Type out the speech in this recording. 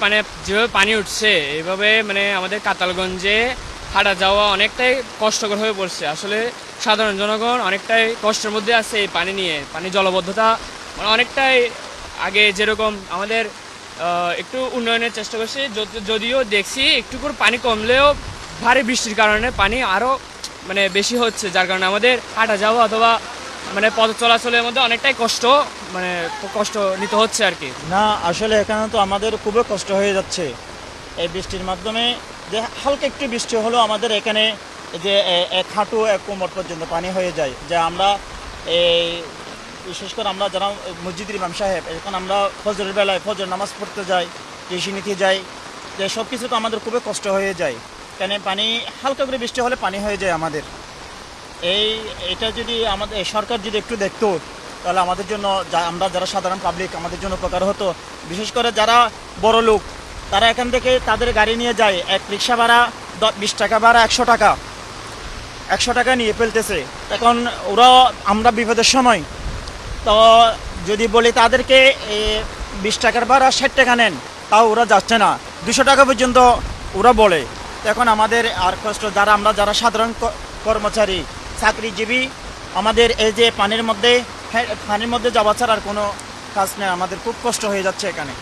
মানে যেভাবে পানি উঠছে এইভাবে মানে আমাদের কাতালগঞ্জে হাঁটা যাওয়া অনেকটাই কষ্টকর হয়ে পড়ছে। আসলে সাধারণ জনগণ অনেকটাই কষ্টের মধ্যে আছে এই পানি নিয়ে। পানি জলবদ্ধতা মানে অনেকটাই আগে যেরকম আমাদের একটু উন্নয়নের চেষ্টা করছে, যদিও দেখছি একটু করে পানি কমলেও ভারী বৃষ্টির কারণে পানি আরও মানে বেশি হচ্ছে, যার কারণে আমাদের হাঁটা যাওয়া অথবা মানে পথ চলাচলের মধ্যে অনেকটাই মানে কষ্ট নিতে হচ্ছে আর কি। না, আসলে এখানে তো আমাদের খুবই কষ্ট হয়ে যাচ্ছে এই বৃষ্টির মাধ্যমে। যে হালকা একটু বৃষ্টি হলেও আমাদের এখানে যে এক হাঁটু এক কোমর পর্যন্ত পানি হয়ে যায়। যে আমরা এই বিশেষ করে আমরা যারা মসজিদের ইমাম সাহেব, এখন আমরা ফজরের বেলায় ফজর নামাজ পড়তে যাই, টিউশন নিতে যাই, যে সব কিছু তো আমাদের খুবই কষ্ট হয়ে যায়। কেন পানি হালকা করে বৃষ্টি হলে পানি হয়ে যায় আমাদের। এটা যদি আমাদের সরকার যদি একটু দেখতো তাহলে আমাদের জন্য, আমরা যারা সাধারণ পাবলিক, আমাদের জন্য উপকার হতো। বিশেষ করে যারা বড় লোক, তারা এখান থেকে তাদের গাড়ি নিয়ে যায়, এক রিক্সা ভাড়া 20 টাকা ভাড়া 100 টাকা নিয়ে ফেলতেছে। এখন ওরা, আমরা বিপদের সময় তো যদি বলি তাদেরকে 20 টাকার ভাড়া 60 টাকা নেন, তাও ওরা যাচ্ছে না, 200 টাকা পর্যন্ত ওরা বলে। এখন আমাদের আর কষ্ট, আমরা যারা সাধারণ কর্মচারী চাকরিজীবী, আমাদের এই যে পানির মধ্যে যাওয়া ছাড়া আর কোনো কাজ নেই, আমাদের খুব কষ্ট হয়ে যাচ্ছে এখানে।